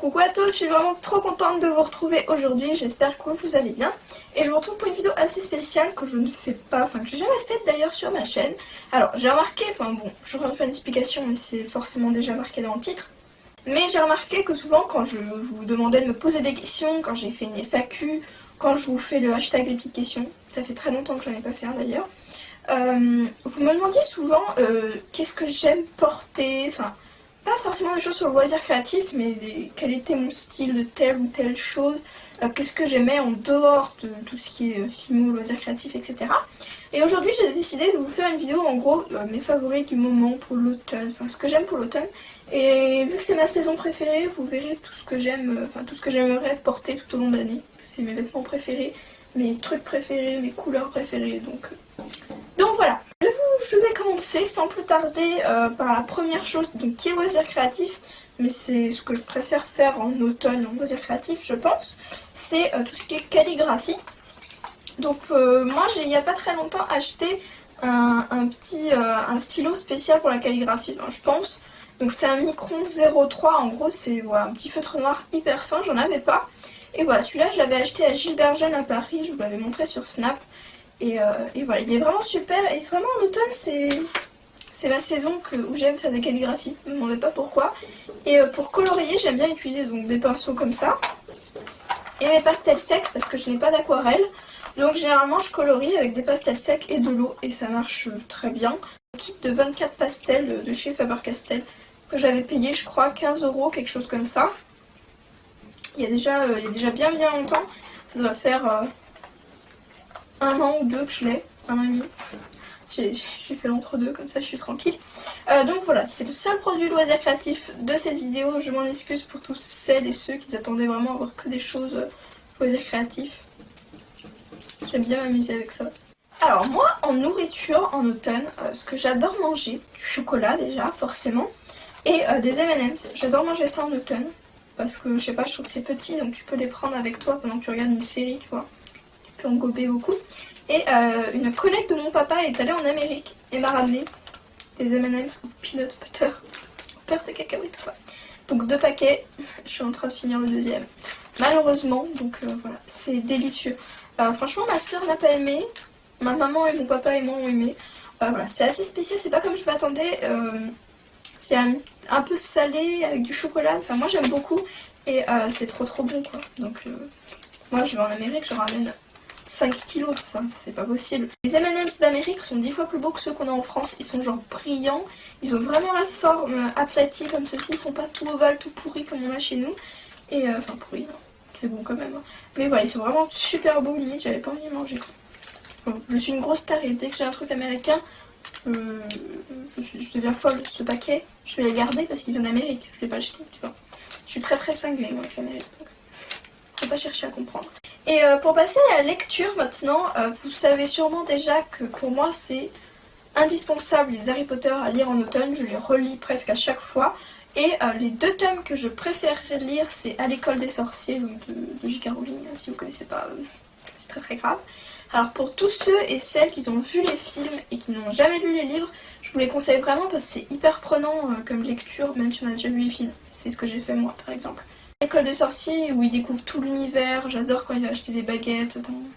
Coucou à tous, je suis vraiment trop contente de vous retrouver aujourd'hui, j'espère que vous allez bien. Et je vous retrouve pour une vidéo assez spéciale que je ne fais pas, enfin que j'ai jamais faite d'ailleurs sur ma chaîne. Alors j'ai remarqué, enfin bon, je suis en train de faire une explication mais c'est forcément déjà marqué dans le titre. Mais j'ai remarqué que souvent quand je vous demandais de me poser des questions, quand j'ai fait une FAQ, quand je vous fais le hashtag des petites questions, ça fait très longtemps que je n'en ai pas fait d'ailleurs. Vous me demandiez souvent qu'est-ce que j'aime porter, enfin pas forcément des choses sur le loisir créatif, mais quel était mon style de telle ou telle chose, qu'est-ce que j'aimais en dehors de tout ce qui est film, loisir créatif, etc. Et aujourd'hui j'ai décidé de vous faire une vidéo en gros mes favoris du moment pour l'automne, enfin ce que j'aime pour l'automne. Et vu que c'est ma saison préférée, vous verrez tout ce que j'aime, enfin tout ce que j'aimerais porter tout au long de l'année. C'est mes vêtements préférés, mes trucs préférés, mes couleurs préférées, donc voilà. Je vais commencer sans plus tarder par la première chose, donc qui est loisir créatif, mais c'est ce que je préfère faire en automne en loisir créatif je pense, c'est tout ce qui est calligraphie. Donc moi j'ai il n'y a pas très longtemps acheté un stylo spécial pour la calligraphie, enfin, je pense. Donc c'est un Micron 03, en gros c'est voilà, un petit feutre noir hyper fin, j'en avais pas. Et voilà, celui-là je l'avais acheté à Gilbert Jeune à Paris, je vous l'avais montré sur Snap. Et voilà, il est vraiment super. Et vraiment en automne, c'est ma saison où j'aime faire des calligraphies. Ne me demandez pas pourquoi. Et pour colorier, j'aime bien utiliser donc, des pinceaux comme ça. Et mes pastels secs parce que je n'ai pas d'aquarelle. Donc généralement, je colorie avec des pastels secs et de l'eau. Et ça marche très bien. Un kit de 24 pastels de chez Faber-Castell que j'avais payé, je crois, 15 €, quelque chose comme ça. Il y a déjà bien longtemps. Ça doit faire... 1 an ou 2 que je l'ai, 1 an et demi. J'ai fait l'entre-deux, comme ça je suis tranquille. Donc voilà, c'est le seul produit loisir créatif de cette vidéo. Je m'en excuse pour tous celles et ceux qui attendaient vraiment à voir que des choses loisir créatifs. J'aime bien m'amuser avec ça. Alors moi, en nourriture, en automne, ce que j'adore manger, du chocolat déjà, forcément, et des M&M's. J'adore manger ça en automne, parce que je sais pas, je trouve que c'est petit, donc tu peux les prendre avec toi pendant que tu regardes une série, tu vois. Tu peux en gober beaucoup. Et une collègue de mon papa est allée en Amérique et m'a ramené des M&M's au peanut butter, au beurre de cacahuète quoi. Donc 2 paquets, je suis en train de finir le deuxième. Malheureusement, donc voilà, c'est délicieux. Franchement ma soeur n'a pas aimé, ma maman et mon papa et moi ont aimé. Voilà, c'est assez spécial, c'est pas comme je m'attendais. C'est un peu salé avec du chocolat, enfin moi j'aime beaucoup. Et c'est trop bon quoi. Donc moi je vais en Amérique, je ramène 5 kilos de ça, c'est pas possible. Les M&M's d'Amérique sont 10 fois plus beaux que ceux qu'on a en France, ils sont genre brillants, ils ont vraiment la forme aplatie comme ceci, ils sont pas tout ovales, tout pourris comme on a chez nous. Et enfin pourris, hein. C'est bon quand même. Hein. Mais voilà, ils sont vraiment super beaux, limite j'avais pas envie de manger. Enfin, je suis une grosse tarée, dès que j'ai un truc américain, je deviens folle. Ce paquet, je vais les garder parce qu'il vient d'Amérique, je l'ai pas acheté, tu vois. Je suis très cinglée moi avec l'Amérique, donc faut pas chercher à comprendre. Et pour passer à la lecture maintenant, vous savez sûrement déjà que pour moi c'est indispensable les Harry Potter à lire en automne, je les relis presque à chaque fois. Et les 2 tomes que je préfère lire c'est À l'école des sorciers donc de J.K. Rowling, hein, si vous connaissez pas, c'est très grave. Alors pour tous ceux et celles qui ont vu les films et qui n'ont jamais lu les livres, je vous les conseille vraiment parce que c'est hyper prenant comme lecture, même si on a déjà vu les films. C'est ce que j'ai fait moi par exemple. L'école des sorciers où il découvre tout l'univers, j'adore quand il va acheter des baguettes dans le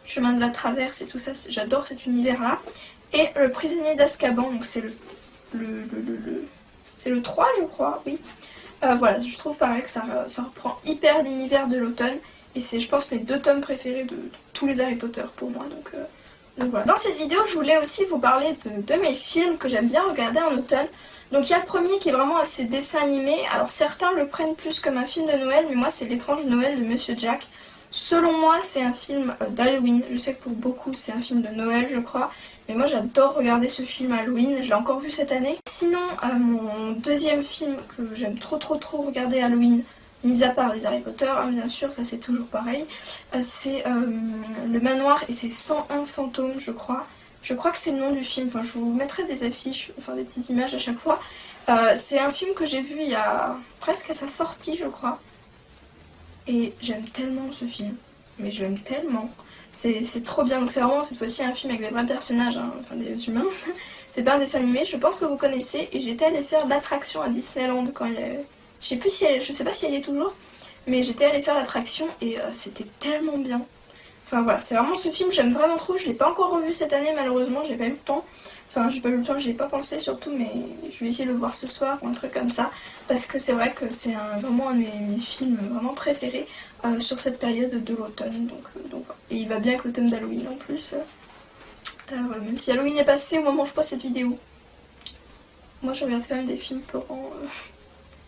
chemin de la traverse et tout ça, j'adore cet univers là. Et le prisonnier d'Azkaban, donc c'est c'est le 3 je crois, oui. Voilà, je trouve pareil que ça reprend hyper l'univers de l'automne et c'est je pense mes 2 tomes préférés de tous les Harry Potter pour moi, donc voilà. Dans cette vidéo je voulais aussi vous parler de mes films que j'aime bien regarder en automne. Donc il y a le premier qui est vraiment assez dessin animé, alors certains le prennent plus comme un film de Noël, mais moi c'est L'étrange Noël de Monsieur Jack. Selon moi c'est un film d'Halloween, je sais que pour beaucoup c'est un film de Noël je crois, mais moi j'adore regarder ce film Halloween, je l'ai encore vu cette année. Sinon mon deuxième film que j'aime trop regarder Halloween, mis à part les Harry Potter, hein, bien sûr ça c'est toujours pareil, c'est Le Manoir et ses 101 fantômes je crois. Je crois que c'est le nom du film, enfin, je vous mettrai des affiches, enfin des petites images à chaque fois. C'est un film que j'ai vu il y a presque à sa sortie je crois. Et j'aime tellement ce film, mais je l'aime tellement. C'est trop bien, donc c'est vraiment cette fois-ci un film avec des vrais personnages, hein, enfin des humains. C'est pas un dessin animé, je pense que vous connaissez. Et j'étais allée faire l'attraction à Disneyland quand Je sais plus si elle, je sais pas si elle est toujours, mais j'étais allée faire l'attraction et c'était tellement bien. Enfin voilà, c'est vraiment ce film, j'aime vraiment trop. Je l'ai pas encore revu cette année malheureusement, j'ai pas eu le temps. Enfin j'ai pas eu le temps, j'y ai pas pensé surtout, mais je vais essayer de le voir ce soir ou un truc comme ça. Parce que c'est vrai que c'est vraiment un de mes films vraiment préférés sur cette période de l'automne. Donc voilà. Et il va bien avec le thème d'Halloween en plus. Voilà, même si Halloween est passé au moment où je poste cette vidéo. Moi je regarde quand même des films peurants.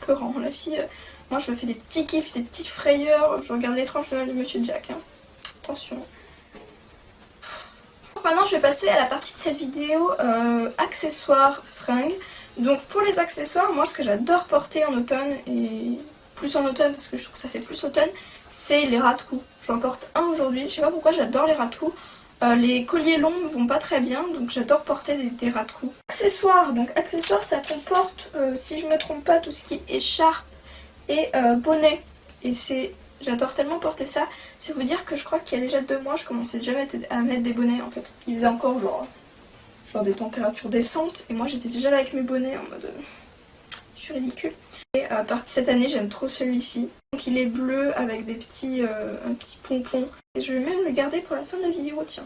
Peurants. La fille, moi je me fais des petits kiffs, des petites frayeurs. Je regarde l'étrange Noël de Monsieur Jack. Hein. Attention. Maintenant je vais passer à la partie de cette vidéo accessoires, fringues. Donc pour les accessoires, moi ce que j'adore porter en automne, et plus en automne parce que je trouve que ça fait plus automne, c'est les ras de cou. J'en porte un aujourd'hui, je sais pas pourquoi j'adore les ras de cou. Les colliers longs me vont pas très bien, donc j'adore porter des ras de cou. Accessoires, donc accessoires ça comporte, si je me trompe pas, tout ce qui est écharpe et bonnet. Et j'adore tellement porter ça, c'est vous dire que je crois qu'il y a déjà 2 mois je commençais déjà à mettre des bonnets en fait. Il faisait encore genre des températures décentes et moi j'étais déjà là avec mes bonnets en mode je suis ridicule. Et à partir de cette année j'aime trop celui-ci. Donc il est bleu avec des petits un petit pompon. Et je vais même le garder pour la fin de la vidéo, tiens.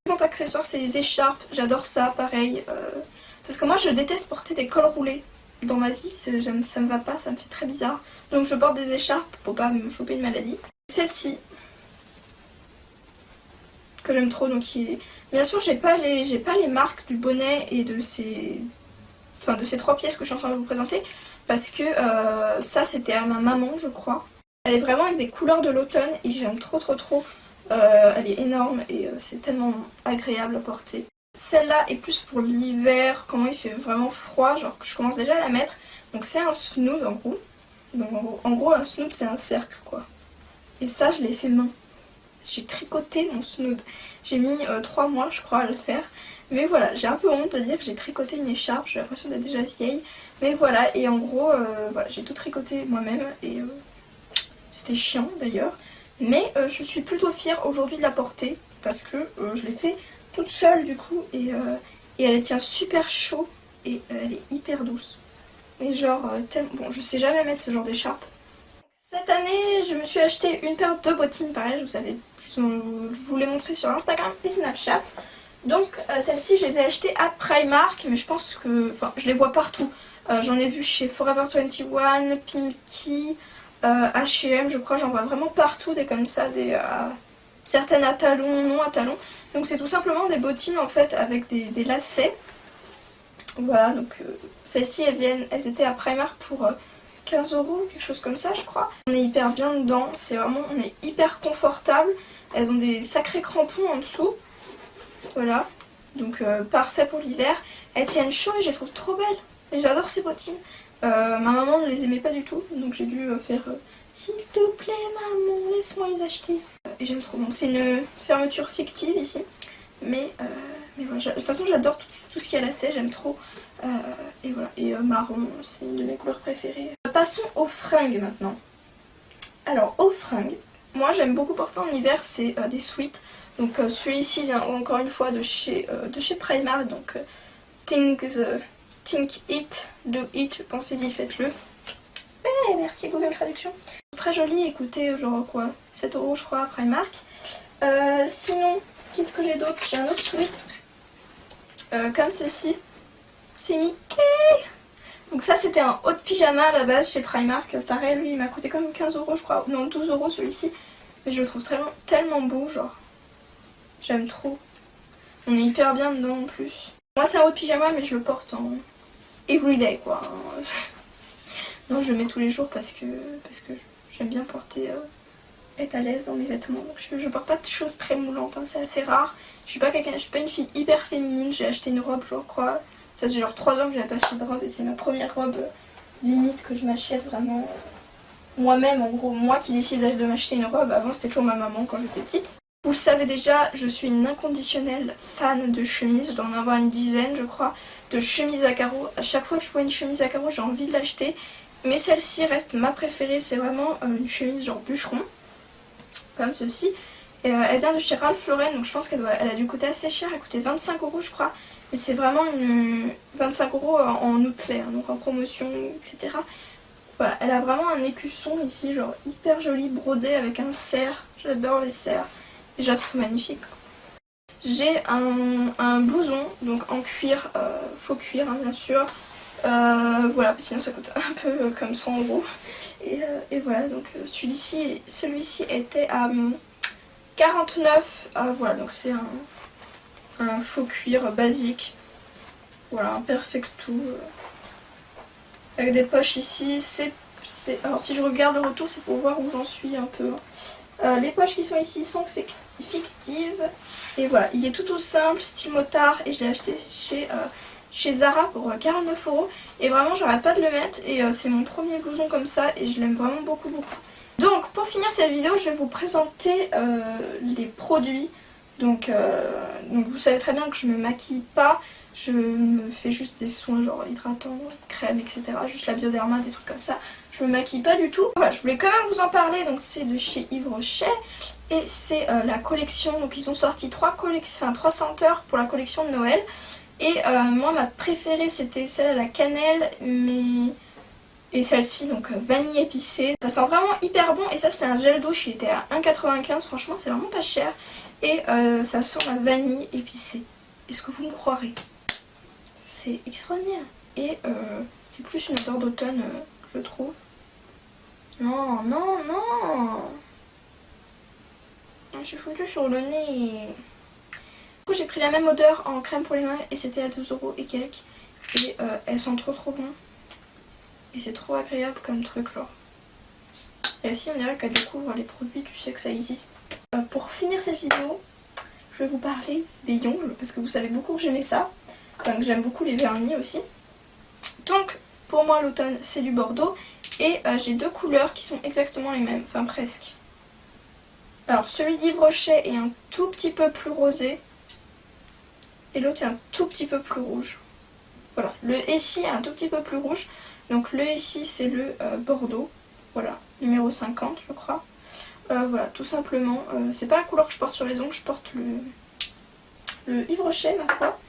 Mon accessoire c'est les écharpes, j'adore ça pareil. Parce que moi je déteste porter des cols roulés. Dans ma vie ça me va pas, ça me fait très bizarre. Donc je porte des écharpes pour pas me choper une maladie. Celle-ci que j'aime trop, donc bien sûr j'ai pas les marques du bonnet et de ces 3 pièces que je suis en train de vous présenter parce que ça c'était à ma maman je crois. Elle est vraiment avec des couleurs de l'automne et j'aime trop. Elle est énorme et c'est tellement agréable à porter. Celle-là est plus pour l'hiver, quand il fait vraiment froid, genre que je commence déjà à la mettre. Donc c'est un snood en gros. Donc en gros un snood c'est un cercle quoi. Et ça je l'ai fait main. J'ai tricoté mon snood. J'ai mis 3 mois je crois à le faire. Mais voilà, j'ai un peu honte de dire que j'ai tricoté une écharpe, j'ai l'impression d'être déjà vieille. Mais voilà, et en gros, voilà, j'ai tout tricoté moi-même et c'était chiant d'ailleurs. Mais je suis plutôt fière aujourd'hui de la porter parce que je l'ai fait toute seule du coup et elle tient super chaud et elle est hyper douce. Et genre, bon, je sais jamais mettre ce genre d'écharpe. Cette année, je me suis acheté une paire de bottines, pareil, je vous les montrer sur Instagram et Snapchat. Donc celles-ci je les ai achetées à Primark, mais je pense que, enfin je les vois partout. J'en ai vu chez Forever 21, Pimki, H&M, je crois, j'en vois vraiment partout des comme ça, certaines à talons, non à talons. Donc c'est tout simplement des bottines en fait avec des lacets. Voilà, donc celles-ci elles étaient à Primark pour 15 €, quelque chose comme ça je crois. On est hyper bien dedans, on est hyper confortable. Elles ont des sacrés crampons en dessous. Voilà, donc parfait pour l'hiver. Elles tiennent chaud et je les trouve trop belles. Et j'adore ces bottines. Ma maman ne les aimait pas du tout, donc j'ai dû faire s'il te plaît maman, laisse-moi les acheter. Et j'aime trop. Bon, c'est une fermeture fictive ici. Mais voilà, de toute façon j'adore tout ce qui est lacet, j'aime trop. Et voilà, et marron, c'est une de mes couleurs préférées. Passons aux fringues maintenant. Alors aux fringues, moi j'aime beaucoup porter en hiver, c'est des sweats. Donc celui-ci vient encore une fois de chez Primark, donc think it, do it, pensez-y, faites-le. Merci Google Traduction. Très joli, écoutez, genre quoi, 7 € je crois à Primark. Sinon, qu'est-ce que j'ai d'autre? J'ai un autre sweat, comme ceci, c'est Mickey. Donc ça c'était un haut de pyjama à la base chez Primark, pareil lui il m'a coûté comme 15 € je crois, non 12 € celui-ci. Mais je le trouve tellement beau, genre. J'aime trop. On est hyper bien dedans en plus. Moi c'est un haut de pyjama mais je le porte en everyday quoi. Non je le mets tous les jours parce que j'aime bien porter, être à l'aise dans mes vêtements. Donc je porte pas de choses très moulantes, hein, c'est assez rare. Je suis pas une fille hyper féminine, j'ai acheté une robe je crois. Ça fait genre 3 ans que j'avais pas acheté de robe et c'est ma première robe limite que je m'achète vraiment moi-même en gros. Moi qui décide de m'acheter une robe, avant c'était toujours ma maman quand j'étais petite. Vous le savez déjà, je suis une inconditionnelle fan de chemises, je dois en avoir une dizaine je crois, de chemises à carreaux. À chaque fois que je vois une chemise à carreaux, j'ai envie de l'acheter. Mais celle-ci reste ma préférée, c'est vraiment une chemise genre bûcheron, comme ceci. Et, elle vient de chez Ralph Lauren, donc je pense qu'elle a dû coûter assez cher, elle coûtait 25 € je crois. Mais c'est vraiment une 25 € en outlet, hein, donc en promotion, etc. Voilà, elle a vraiment un écusson ici, genre hyper joli, brodé avec un cerf. J'adore les cerfs et je la trouve magnifique. J'ai un blouson, donc en cuir, faux cuir hein, bien sûr. Voilà, sinon ça coûte un peu comme 100 €. Et voilà, donc celui-ci était à 49. Voilà, donc c'est un faux cuir basique. Voilà, un perfecto. Avec des poches ici. Alors si je regarde le retour, c'est pour voir où j'en suis un peu. Les poches qui sont ici sont fictives. Et voilà, il est tout simple, style motard. Et je l'ai acheté chez Zara pour 49 €. Et vraiment, j'arrête pas de le mettre. Et c'est mon premier blouson comme ça. Et je l'aime vraiment beaucoup. Donc, pour finir cette vidéo, je vais vous présenter les produits. Donc vous savez très bien que je me maquille pas. Je me fais juste des soins genre hydratants, crème, etc. Juste la Bioderma, des trucs comme ça. Je me maquille pas du tout. Voilà, je voulais quand même vous en parler. Donc c'est de chez Yves Rocher. Et c'est la collection. Donc ils ont sorti 3 senteurs pour la collection de Noël. Et moi ma préférée c'était celle à la cannelle. Et celle-ci donc vanille épicée. Ça sent vraiment hyper bon. Et ça c'est un gel douche. Il était à 1,95 €. Franchement c'est vraiment pas cher. Et ça sent la vanille épicée. Est-ce que vous me croirez? C'est extraordinaire. Et c'est plus une odeur d'automne, je trouve. Non. J'ai foutu sur le nez. Du coup, j'ai pris la même odeur en crème pour les mains et c'était à 2 € et quelques. Et elles sont trop bon. Et c'est trop agréable comme truc, genre. Et la fille, on dirait qu'elle découvre les produits, tu sais que ça existe. Pour finir cette vidéo, je vais vous parler des Yongle parce que vous savez beaucoup que j'aimais ça. Enfin, que j'aime beaucoup les vernis aussi. Donc, pour moi, l'automne, c'est du Bordeaux. Et j'ai 2 couleurs qui sont exactement les mêmes, enfin presque. Alors, celui d'Yves Rocher est un tout petit peu plus rosé. Et l'autre est un tout petit peu plus rouge. Voilà, le Essie est un tout petit peu plus rouge. Donc le Essie, c'est le Bordeaux. Voilà, numéro 50, je crois. Voilà, tout simplement. C'est pas la couleur que je porte sur les ongles, je porte le Yves Rocher, ma foi.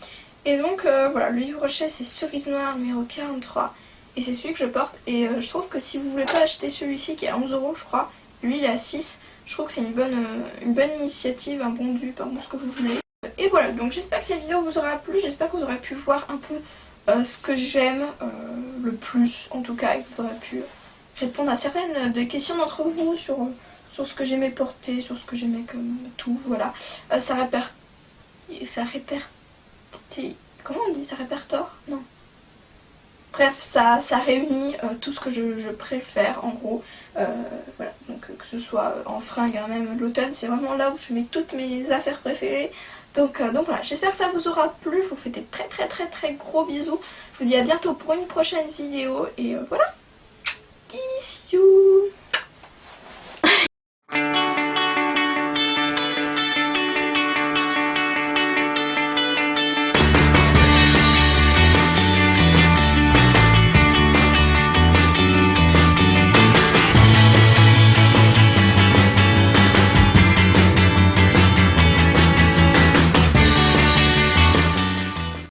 Et donc voilà, le Yves Rocher c'est cerise noire numéro 43 et c'est celui que je porte. Et je trouve que si vous voulez pas acheter celui-ci qui est à 11 € je crois, lui il est à 6, je trouve que c'est une bonne initiative, un bon dupe, un bon ce que vous voulez. Et voilà, donc j'espère que cette vidéo vous aura plu, j'espère que vous aurez pu voir un peu ce que j'aime le plus en tout cas, et que vous aurez pu répondre à certaines des questions d'entre vous sur ce que j'aimais porter, sur ce que j'aimais comme tout, voilà. Comment on dit? Ça répertoire? Non. Bref, ça réunit tout ce que je préfère en gros. Voilà, donc que ce soit en fringues, hein, même l'automne, c'est vraiment là où je mets toutes mes affaires préférées. Donc voilà, j'espère que ça vous aura plu. Je vous fais des très gros bisous. Je vous dis à bientôt pour une prochaine vidéo. Et voilà. Kiss you.